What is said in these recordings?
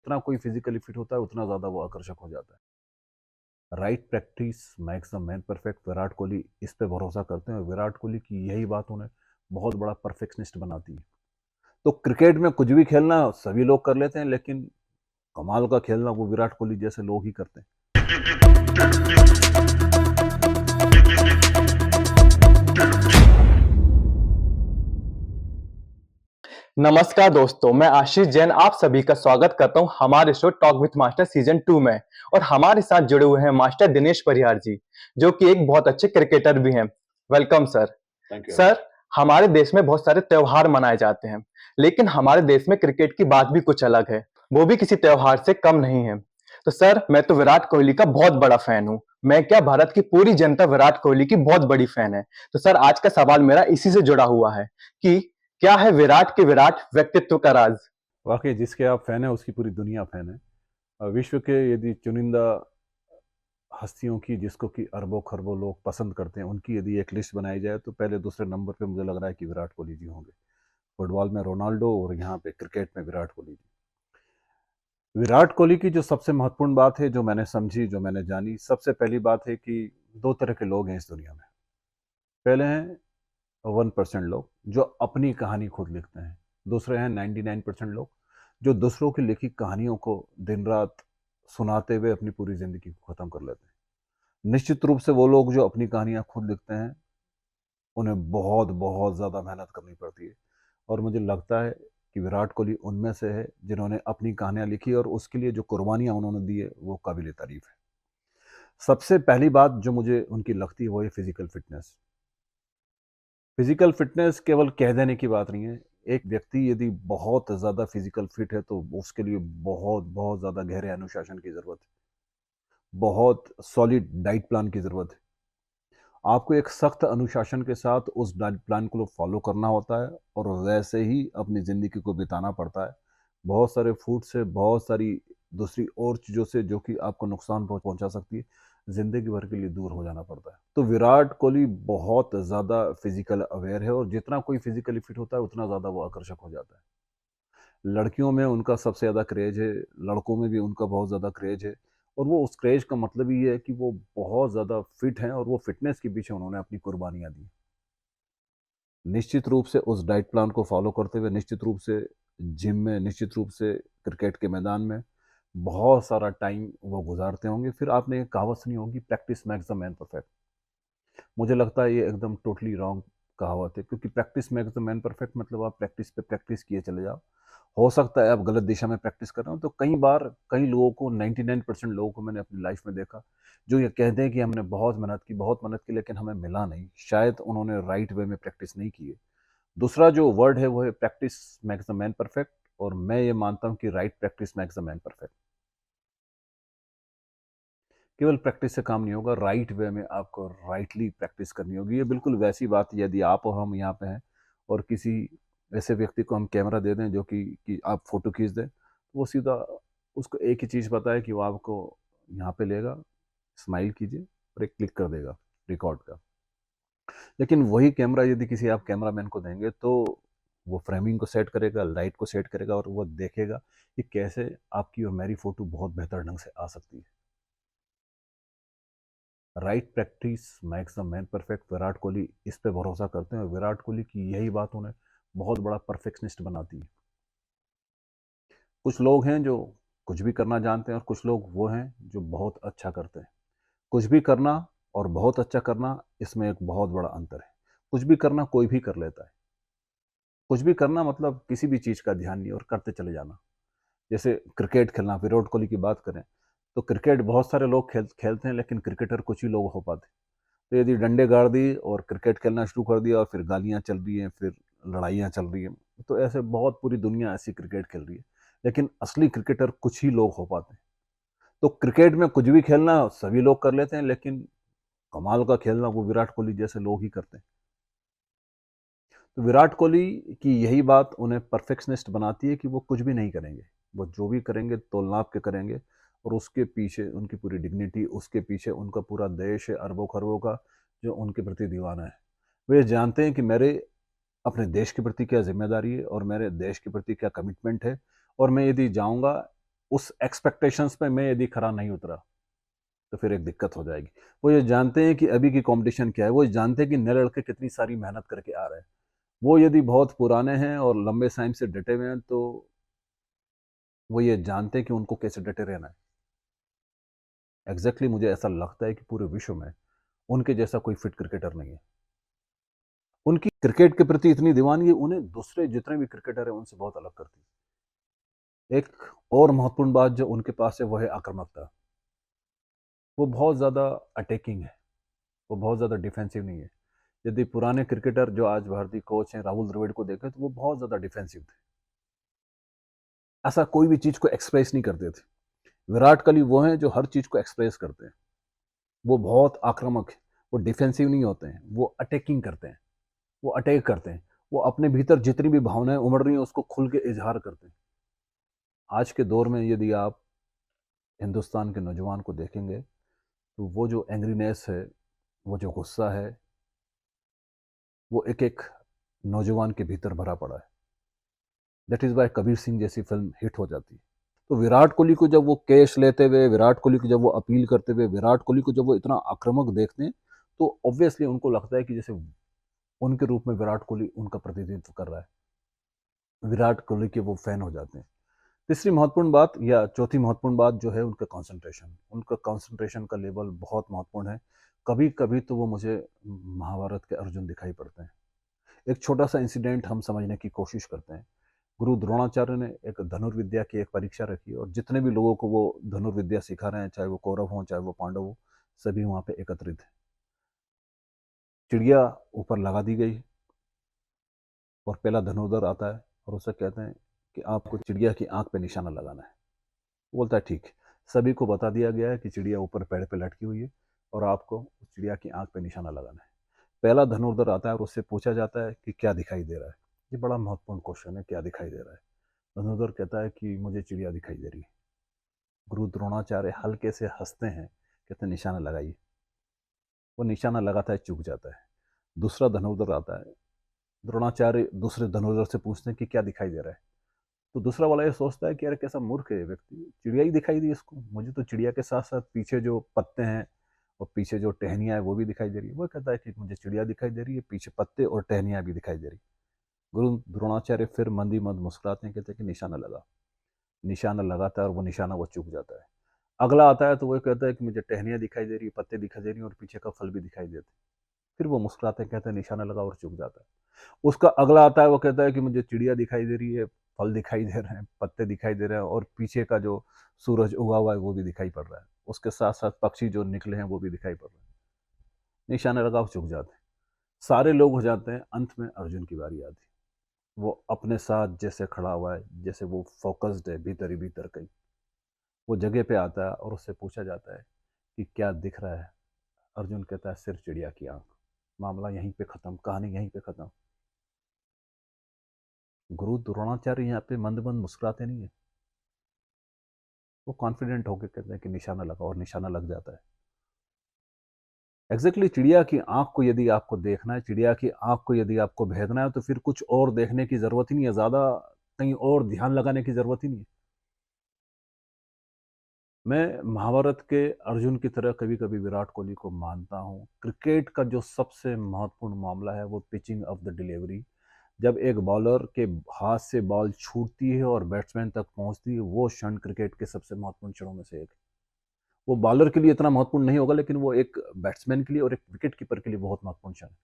जितना कोई physically fit होता है उतना ज़्यादा वो आकर्षक हो जाता है। Right practice makes the man perfect. Virat Kohli इस पे भरोसा करते हैं और विराट कोहली की यही बात उन्हें बहुत बड़ा परफेक्शनिस्ट बनाती है। तो क्रिकेट में कुछ भी खेलना सभी लोग कर लेते हैं, लेकिन कमाल का खेलना वो विराट कोहली जैसे लोग ही करते हैं। नमस्कार दोस्तों, मैं आशीष जैन आप सभी का स्वागत करता हूं हमारे show talk with master season 2 में। और हमारे साथ जुड़े हुए हैं मास्टर दिनेश परिहार जी, जो कि एक बहुत अच्छे क्रिकेटर भी हैं। Welcome sir. Thank you. Sir, हमारे देश में बहुत सारे त्योहार मनाए जाते हैं, लेकिन हमारे देश में क्रिकेट की बात भी कुछ अलग है। वो भी किसी त्योहार से कम नहीं है। तो सर, मैं तो विराट कोहली का बहुत बड़ा फैन हूँ। मैं क्या, भारत की पूरी जनता विराट कोहली की बहुत बड़ी फैन है। तो सर, आज का सवाल मेरा इसी से जुड़ा हुआ है कि क्या है विराट के विराट व्यक्तित्व का राज? वाकई जिसके आप फैन हैं उसकी पूरी दुनिया फैन है। विश्व के यदि चुनिंदा हस्तियों की जिसको कि अरबों खरबों लोग पसंद करते हैं, उनकी यदि एक लिस्ट बनाई जाए तो पहले दूसरे नंबर पे मुझे लग रहा है कि विराट कोहली जी होंगे। फुटबॉल में रोनाल्डो और यहाँ पे क्रिकेट में विराट कोहली जी। विराट कोहली की जो सबसे महत्वपूर्ण बात है, जो मैंने समझी, जो मैंने जानी, सबसे पहली बात है कि दो तरह के लोग हैं इस दुनिया में। पहले हैं 1% लोग जो अपनी कहानी खुद लिखते हैं। दूसरे हैं 99% लोग जो दूसरों की लिखी कहानियों को दिन रात सुनाते हुए अपनी पूरी जिंदगी को खत्म कर लेते हैं। निश्चित रूप से वो लोग जो अपनी कहानियां खुद लिखते हैं उन्हें बहुत बहुत ज़्यादा मेहनत करनी पड़ती है, और मुझे लगता है कि विराट कोहली उनमें से है जिन्होंने अपनी कहानियां लिखी और उसके लिए जो कुर्बानियां उन्होंने दी है वो काबिल तारीफ है। सबसे पहली बात जो मुझे उनकी लगती है वो है फिजिकल फिटनेस। फिजिकल फिटनेस केवल कह देने की बात नहीं है। एक व्यक्ति यदि बहुत ज़्यादा फिजिकल फिट है तो उसके लिए बहुत बहुत ज़्यादा गहरे अनुशासन की ज़रूरत है, बहुत सॉलिड डाइट प्लान की ज़रूरत है। आपको एक सख्त अनुशासन के साथ उस डाइट प्लान को फॉलो करना होता है और वैसे ही अपनी ज़िंदगी को बिताना पड़ता है। बहुत सारे फूड से, बहुत सारी दूसरी और चीज़ों से जो कि आपको नुकसान पहुंचा सकती है, ज़िंदगी भर के लिए दूर हो जाना पड़ता है। तो विराट कोहली बहुत ज़्यादा फिजिकल अवेयर है और जितना कोई फिजिकली फिट होता है उतना ज़्यादा वो आकर्षक हो जाता है। लड़कियों में उनका सबसे ज़्यादा क्रेज है, लड़कों में भी उनका बहुत ज़्यादा क्रेज है। और वो उस क्रेज का मतलब ही है कि वो बहुत ज़्यादा फिट हैं और वो फिटनेस के पीछे उन्होंने अपनी कुर्बानियाँ दी। निश्चित रूप से उस डाइट प्लान को फॉलो करते हुए, निश्चित रूप से जिम में, निश्चित रूप से क्रिकेट के मैदान में बहुत सारा टाइम वो गुजारते होंगे। फिर आपने एक कहावत सुनी होगी, practice makes the man perfect. मुझे लगता है ये एकदम टोटली रॉन्ग कहावत है, क्योंकि practice makes the man perfect मतलब आप प्रैक्टिस पे प्रैक्टिस किए चले जाओ। हो सकता है आप गलत दिशा में प्रैक्टिस कर रहे हो। तो कई बार कई लोगों को, 99% लोगों को मैंने अपनी लाइफ में देखा जो ये कहते हैं कि हमने बहुत मेहनत की लेकिन हमें मिला नहीं। शायद उन्होंने राइट वे में प्रैक्टिस नहीं की है। दूसरा जो वर्ड है वो है practice makes the man perfect, और मैं ये मानता हूँ कि right practice makes the man perfect. केवल प्रैक्टिस से काम नहीं होगा, राइट वे में आपको राइटली प्रैक्टिस करनी होगी। ये बिल्कुल वैसी बात है यदि आप और हम यहाँ पे हैं और किसी ऐसे व्यक्ति को हम कैमरा दे दें जो कि आप फोटो खींच दें, तो वो सीधा, उसको एक ही चीज़ पता है कि वो आपको यहाँ पे लेगा, स्माइल कीजिए और एक क्लिक कर देगा रिकॉर्ड का। लेकिन वही कैमरा यदि किसी आप कैमरामैन को देंगे तो वो फ्रेमिंग को सेट करेगा, लाइट को सेट करेगा और वो देखेगा कि कैसे आपकी और मेरी फोटो बहुत बेहतर ढंग से आ सकती है। Right practice makes the man perfect. Virat Kohli इस पे भरोसा करते हैं और विराट कोहली की यही बात उन्हें बहुत बड़ा परफेक्शनिस्ट बनाती है। कुछ लोग हैं जो कुछ भी करना जानते हैं और कुछ लोग वो हैं जो बहुत अच्छा करते हैं। कुछ भी करना और बहुत अच्छा करना, इसमें एक बहुत बड़ा अंतर है। कुछ भी करना कोई भी कर लेता है। कुछ भी करना मतलब किसी भी चीज़ का ध्यान नहीं और करते चले जाना। जैसे क्रिकेट खेलना, विराट कोहली की बात करें तो क्रिकेट बहुत सारे लोग खेलते हैं, लेकिन क्रिकेटर कुछ ही लोग हो पाते हैं। तो यदि डंडे गाड़ दिए और क्रिकेट खेलना शुरू कर दिया और फिर गालियां चल रही हैं, फिर लड़ाइयाँ चल रही हैं, तो ऐसे बहुत पूरी दुनिया ऐसी क्रिकेट खेल रही है, लेकिन असली क्रिकेटर कुछ ही लोग हो पाते हैं। तो क्रिकेट में कुछ भी खेलना सभी लोग कर लेते हैं, लेकिन कमाल का खेलना वो विराट कोहली जैसे लोग ही करते हैं। तो विराट कोहली की यही बात उन्हें परफेक्शनिस्ट बनाती है कि वो कुछ भी नहीं करेंगे। वो जो भी करेंगे तोल नाप के करेंगे, और उसके पीछे उनकी पूरी डिग्निटी, उसके पीछे उनका पूरा देश है अरबों खरबों का जो उनके प्रति दीवाना है। वे जानते हैं कि मेरे अपने देश के प्रति क्या जिम्मेदारी है और मेरे देश के प्रति क्या कमिटमेंट है, और मैं यदि जाऊंगा उस एक्सपेक्टेशंस पे मैं यदि खरा नहीं उतरा तो फिर एक दिक्कत हो जाएगी। वो ये जानते हैं कि अभी की कंपटीशन क्या है, वो जानते हैं कि नए लड़के कितनी सारी मेहनत करके आ रहे हैं। वो यदि बहुत पुराने हैं और लंबे टाइम से डटे हुए हैं तो वो ये जानते हैं कि उनको कैसे डटे रहना है। एग्जैक्टली मुझे ऐसा लगता है कि पूरे विश्व में उनके जैसा कोई फिट क्रिकेटर नहीं है। उनकी क्रिकेट के प्रति इतनी दीवानगी उन्हें दूसरे जितने भी क्रिकेटर हैं उनसे बहुत अलग करती है। एक और महत्वपूर्ण बात जो उनके पास है वो है आक्रामकता। वो बहुत ज़्यादा अटैकिंग है, वो बहुत ज़्यादा डिफेंसिव नहीं है। यदि पुराने क्रिकेटर जो आज भारतीय कोच हैं राहुल द्रविड़ को देखें तो वो बहुत ज़्यादा डिफेंसिव थे, ऐसा कोई भी चीज़ को एक्सप्रेस नहीं करते थे। विराट कोहली वो हैं जो हर चीज़ को एक्सप्रेस करते हैं। वो बहुत आक्रामक है, वो डिफेंसिव नहीं होते हैं, वो अटैकिंग करते हैं, वो अटैक करते हैं। वो अपने भीतर जितनी भी भावनाएं उमड़ रही हैं उसको खुल के इजहार करते हैं। आज के दौर में यदि आप हिंदुस्तान के नौजवान को देखेंगे तो वो जो एंग्रीनेस है, वो जो गुस्सा है, वो एक एक नौजवान के भीतर भरा पड़ा है। That is why Kabir Singh जैसी फिल्म हिट हो जाती है। तो विराट कोहली को जब वो कैच लेते हुए, विराट कोहली को जब वो अपील करते हुए, विराट कोहली को जब वो इतना आक्रामक देखते हैं तो ऑब्वियसली उनको लगता है कि जैसे उनके रूप में विराट कोहली उनका प्रतिनिधित्व कर रहा है। विराट कोहली के वो फैन हो जाते हैं। तीसरी महत्वपूर्ण बात या चौथी महत्वपूर्ण बात जो है उनका कंसंट्रेशन। उनका कंसंट्रेशन का लेवल बहुत महत्वपूर्ण है। कभी कभी तो वो मुझे महाभारत के अर्जुन दिखाई पड़ते हैं। एक छोटा सा इंसिडेंट हम समझने की कोशिश करते हैं। गुरु द्रोणाचार्य ने एक धनुर्विद्या की एक परीक्षा रखी और जितने भी लोगों को वो धनुर्विद्या सिखा रहे हैं, चाहे वो कौरव हों चाहे वो पांडव हो, सभी वहां पे एकत्रित है। चिड़िया ऊपर लगा दी गई और पहला धनुर्धर आता है और उससे कहते हैं कि आपको चिड़िया की आंख पे निशाना लगाना है। वो बोलता है ठीक है। सभी को बता दिया गया है कि चिड़िया ऊपर पेड़ पे लटकी हुई है और आपको उस चिड़िया की आंख पे निशाना लगाना है। पहला धनुर्धर आता है और उससे पूछा जाता है कि क्या दिखाई दे रहा है। ये बड़ा महत्वपूर्ण क्वेश्चन है, क्या दिखाई दे रहा है। धनुर्धर कहता है कि मुझे चिड़िया दिखाई दे रही है। गुरु द्रोणाचार्य हल्के से हंसते हैं, कहते हैं निशाना लगाइए। वो निशाना लगाता है, चूक जाता है। दूसरा धनुर्धर आता है। द्रोणाचार्य दूसरे धनुर्धर से पूछते हैं कि क्या दिखाई दे रहा है। तो दूसरा वाला ये सोचता है कि यार कैसा मूर्ख है ये व्यक्ति, चिड़िया ही दिखाई दी इसको, मुझे तो चिड़िया के साथ साथ पीछे जो पत्ते हैं और पीछे जो टहनियाँ है वो भी दिखाई दे रही है। वो कहता है कि मुझे चिड़िया दिखाई दे रही है, पीछे पत्ते और टहनियाँ भी दिखाई दे रही। गुरु द्रोणाचार्य फिर मंदी मंद मुस्कुराते हैं, कहते हैं कि निशाना लगा। निशाना लगाता है और वो निशाना वो चूक जाता है। अगला आता है तो वो कहता है कि मुझे टहनियाँ दिखाई दे रही है, पत्ते दिखाई दे रही हैं और पीछे का फल भी दिखाई देते। फिर वो मुस्कुराते हैं, कहते हैं निशाना लगा और चूक जाता है। उसका अगला आता है, वो कहता है कि मुझे चिड़िया दिखाई दे रही है, फल दिखाई दे रहे हैं, पत्ते दिखाई दे रहे हैं और पीछे का जो सूरज उगा हुआ है वो भी दिखाई पड़ रहा है। उसके साथ साथ पक्षी जो निकले हैं वो भी दिखाई पड़ रहे हैं। निशाना लगा और चूक जाते हैं। सारे लोग हो जाते हैं। अंत में अर्जुन की बारी आती है। वो अपने साथ जैसे खड़ा हुआ है, जैसे वो फोकस्ड है भीतर ही भीतर कहीं। वो जगह पे आता है और उससे पूछा जाता है कि क्या दिख रहा है। अर्जुन कहता है सिर्फ चिड़िया की आंख। मामला यहीं पे खत्म, कहानी यहीं पे खत्म। गुरु द्रोणाचार्य यहाँ पे मंद मंद मुस्कुराते नहीं है, वो कॉन्फिडेंट होकर कहते हैं कि निशाना लगा और निशाना लग जाता है। एग्जैक्टली चिड़िया की आंख को यदि आपको देखना है, चिड़िया की आंख को यदि आपको भेदना है तो फिर कुछ और देखने की जरूरत ही नहीं है, ज्यादा कहीं और ध्यान लगाने की जरूरत ही नहीं है। मैं महाभारत के अर्जुन की तरह कभी कभी विराट कोहली को मानता हूँ। क्रिकेट का जो सबसे महत्वपूर्ण मामला है वो पिचिंग ऑफ द डिलीवरी। जब एक बॉलर के हाथ से बॉल छूटती है और बैट्समैन तक पहुंचती है, वो क्षण क्रिकेट के सबसे महत्वपूर्ण क्षणों में से एक है। वो बॉलर के लिए इतना महत्वपूर्ण नहीं होगा लेकिन वो एक बैट्समैन के लिए और एक विकेट कीपर के लिए बहुत महत्वपूर्ण क्षण है।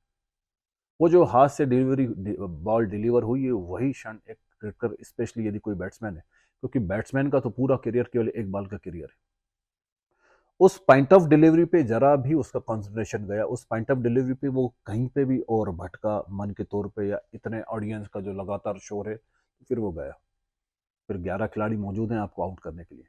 वो जो हाथ से डिलीवरी बॉल डिलीवर हुई है वही क्षण एक क्रिकेटर, स्पेशली यदि कोई बैट्समैन है, क्योंकि बैट्समैन का तो पूरा करियर केवल एक बॉल का करियर है। उस पॉइंट ऑफ डिलीवरी पे जरा भी उसका कंसंट्रेशन गया, उस पॉइंट ऑफ डिलीवरी पे वो कहीं पे भी और भटका मन के तौर पे या इतने ऑडियंस का जो लगातार शोर है, फिर वो गया। फिर 11 खिलाड़ी मौजूद हैं आपको आउट करने के लिए।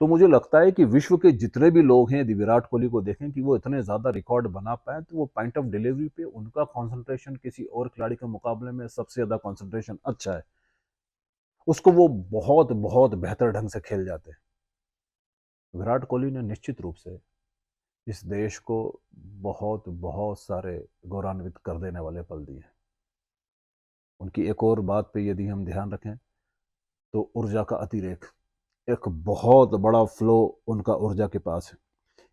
तो मुझे लगता है कि विश्व के जितने भी लोग हैं यदि विराट कोहली को देखें कि वो इतने ज्यादा रिकॉर्ड बना पाए तो वो पॉइंट ऑफ डिलीवरी पे उनका कंसंट्रेशन किसी और खिलाड़ी के मुकाबले में सबसे ज्यादा कंसंट्रेशन अच्छा है। उसको वो बहुत बहुत बेहतर ढंग से खेल जाते हैं। विराट कोहली ने निश्चित रूप से इस देश को बहुत बहुत सारे गौरवान्वित कर देने वाले पल दिए हैं। उनकी एक और बात पे यदि हम ध्यान रखें तो ऊर्जा का अतिरेक। एक बहुत बड़ा फ्लो उनका ऊर्जा के पास है।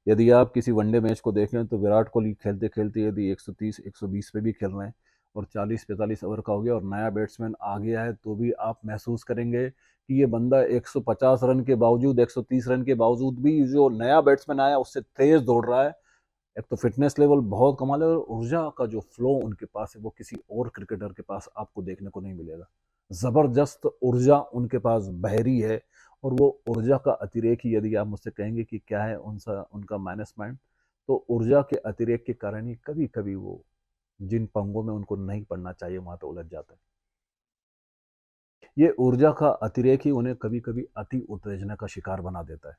यदि आप किसी वनडे मैच को देखें तो विराट कोहली खेलते खेलते यदि 130 120 पे भी खेल रहे हैं और 40 45 ओवर का हो गया और नया बैट्समैन आ गया है, तो भी आप महसूस करेंगे कि ये बंदा 150 रन के बावजूद, 130 रन के बावजूद भी जो नया बैट्समैन आया उससे तेज दौड़ रहा है। एक तो फिटनेस लेवल बहुत कमाल है और ऊर्जा का जो फ्लो उनके पास है वो किसी और क्रिकेटर के पास आपको देखने को नहीं मिलेगा। जबरदस्त ऊर्जा उनके पास बहरी है और वो ऊर्जा का अतिरेक ही, यदि आप मुझसे कहेंगे कि क्या है उनका उनका माइनस माइंड, तो ऊर्जा के अतिरेक के कारण ही कभी कभी वो जिन पंगों में उनको नहीं पड़ना चाहिए वहां पे उलझ जाता है। ये ऊर्जा का अतिरेक ही उन्हें कभी कभी अति उत्तेजना का शिकार बना देता है।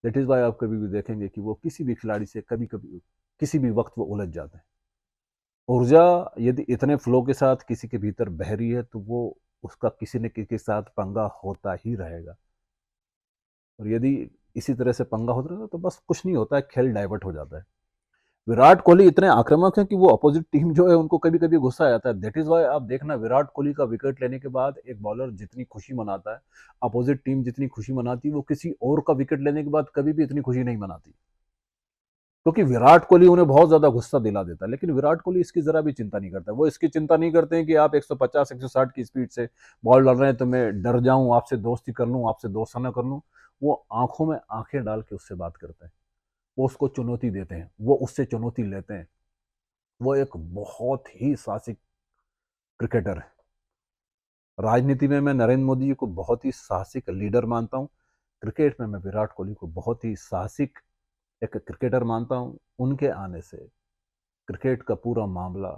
दैट इज वाई आप कभी भी देखेंगे कि वो किसी भी खिलाड़ी से कभी कभी किसी भी वक्त वो उलझ जाते हैं। ऊर्जा यदि इतने फ्लो के साथ किसी के भीतर बह रही है तो वो उसका किसी न किसी के साथ पंगा होता ही रहेगा। और यदि इसी तरह से पंगा होता रहेगा तो बस कुछ नहीं होता है, खेल डाइवर्ट हो जाता है। विराट कोहली इतने आक्रामक हैं कि वो अपोजिट टीम जो है उनको कभी कभी गुस्सा आ जाता है। दैट इज वाई आप देखना विराट कोहली का विकेट लेने के बाद एक बॉलर जितनी खुशी मनाता है, अपोजिट टीम जितनी खुशी मनाती है, वो किसी और का विकेट लेने के बाद कभी भी इतनी खुशी नहीं मनाती, क्योंकि विराट कोहली उन्हें बहुत ज्यादा गुस्सा दिला देता है। लेकिन विराट कोहली इसकी जरा भी चिंता नहीं करता। वो इसकी चिंता नहीं करते हैं कि आप 150 160 की स्पीड से बॉल डाल रहे हैं तो मैं डर जाऊं, आपसे दोस्ती कर लूं, आपसे दोस्ताना कर लूं। वो आंखों में आंखें डाल के उससे बात करते हैं, वो उसको चुनौती देते हैं, वो उससे चुनौती लेते हैं। वो एक बहुत ही साहसिक क्रिकेटर है। राजनीति में मैं नरेंद्र मोदी जी को बहुत ही साहसिक लीडर मानता हूँ। क्रिकेट में मैं विराट कोहली को बहुत ही साहसिक एक क्रिकेटर मानता हूँ। उनके आने से क्रिकेट का पूरा मामला,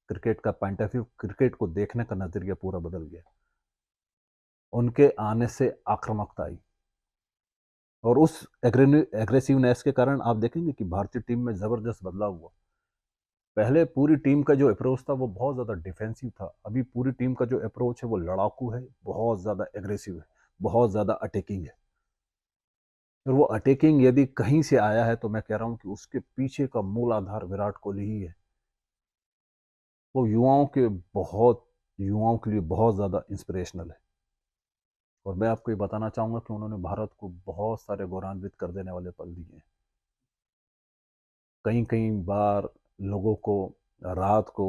क्रिकेट का पॉइंट ऑफ व्यू, क्रिकेट को देखने का नजरिया पूरा बदल गया। उनके आने से आक्रामकता आई और उस एग्रेसिवनेस के कारण आप देखेंगे कि भारतीय टीम में जबरदस्त बदलाव हुआ। पहले पूरी टीम का जो अप्रोच था वो बहुत ज़्यादा डिफेंसिव था। अभी पूरी टीम का जो अप्रोच है वो लड़ाकू है, बहुत ज़्यादा एग्रेसिव है, बहुत ज़्यादा अटैकिंग है। और वो अटैकिंग यदि कहीं से आया है तो मैं कह रहा हूँ कि उसके पीछे का मूल आधार विराट कोहली ही है। वो युवाओं के लिए बहुत ज़्यादा इंस्पिरेशनल है। और मैं आपको ये बताना चाहूँगा कि उन्होंने भारत को बहुत सारे गौरवान्वित कर देने वाले पल दिए हैं। कई कई बार लोगों को रात को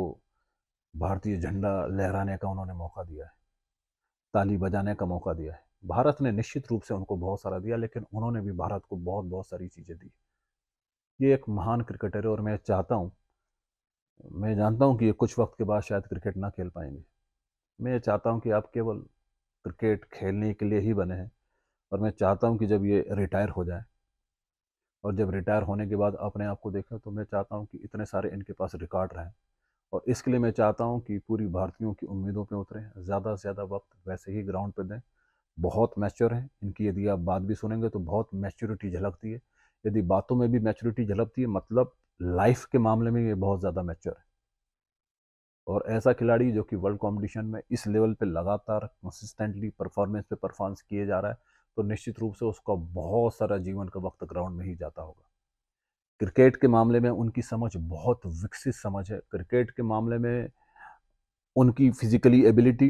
भारतीय झंडा लहराने का उन्होंने मौका दिया है, ताली बजाने का मौका दिया है। भारत ने निश्चित रूप से उनको बहुत सारा दिया, लेकिन उन्होंने भी भारत को बहुत बहुत सारी चीज़ें दी। ये एक महान क्रिकेटर है और मैं जानता हूँ कि ये कुछ वक्त के बाद शायद क्रिकेट ना खेल पाएंगे। मैं ये चाहता हूँ कि आप केवल क्रिकेट खेलने के लिए ही बने हैं। और मैं चाहता हूँ कि जब ये रिटायर हो जाए और जब रिटायर होने के बाद अपने आप को देखें तो मैं चाहता हूँ कि इतने सारे इनके पास रिकॉर्ड रहें। और इसके लिए मैं चाहता हूँ कि पूरी भारतीयों की उम्मीदों पे उतरें, ज़्यादा से ज़्यादा वक्त वैसे ही ग्राउंड पे दें। बहुत मैच्योर हैं इनकी, यदि आप बात भी सुनेंगे तो बहुत मैच्योरिटी झलकती है। यदि बातों में भी मैच्योरिटी झलकती है मतलब लाइफ के मामले में ये बहुत ज़्यादा मैच्योर है। और ऐसा खिलाड़ी जो कि वर्ल्ड कॉम्पिटिशन में इस लेवल पे लगातार कंसिस्टेंटली परफॉर्मेंस पे परफॉर्मेंस किए जा रहा है, तो निश्चित रूप से उसका बहुत सारा जीवन का वक्त ग्राउंड में ही जाता होगा। क्रिकेट के मामले में उनकी समझ बहुत विकसित समझ है। क्रिकेट के मामले में उनकी फिजिकली एबिलिटी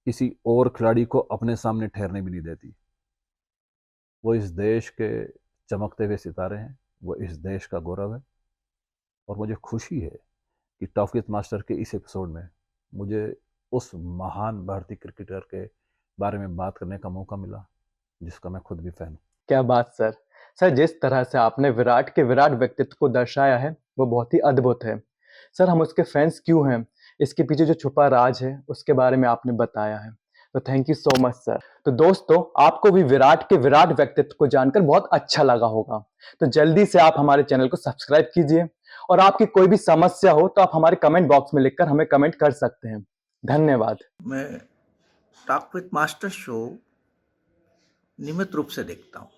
किसी और खिलाड़ी को अपने सामने ठहरने भी नहीं देती। वो इस देश के चमकते हुए सितारे हैं, वो इस देश का गौरव है। और मुझे खुशी है कि टॉप गेट मास्टर के इस एपिसोड में मुझे उस महान भारतीय क्रिकेटर के बारे में बात करने का मौका मिला जिसका मैं खुद भी फैन हूँ। क्या बात सर! सर, जिस तरह से आपने विराट के विराट व्यक्तित्व को दर्शाया है, वो बहुत ही अद्भुत है। सर, हम उसके फैन्स क्यों हैं, इसके पीछे जो छुपा राज है, उसके बारे में आपने बताया है। तो thank you so much sir. तो दोस्तों, आपको भी विराट के विराट व्यक्तित्व को जानकर बहुत अच्छा लगा होगा। तो जल्दी से आप हमारे चैनल को सब्सक्राइब कीजिए और आपकी कोई भी समस्या हो, तो आप हमारे कमेंट बॉक्स में लिखकर हमें कमेंट कर सकते हैं। धन्यवाद। मैं टॉक विद मास्टर शो नियमित रूप से देखता हूँ।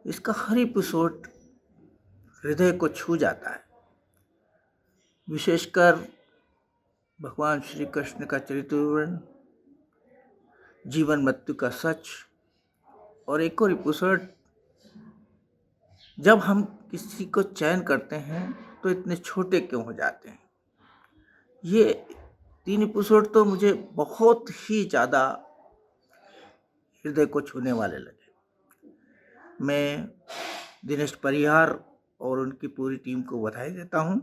इसका हर एपिसोड हृदय को छू जाता है। विशेषकर भगवान श्री कृष्ण का चरित्र विवरण, जीवन मृत्यु का सच, और एक और एपिसोड जब हम किसी को चयन करते हैं तो इतने छोटे क्यों हो जाते हैं। ये 3 एपिसोड तो मुझे बहुत ही ज़्यादा हृदय को छूने वाले लगे। मैं दिनेश परिहार और उनकी पूरी टीम को बधाई देता हूँ।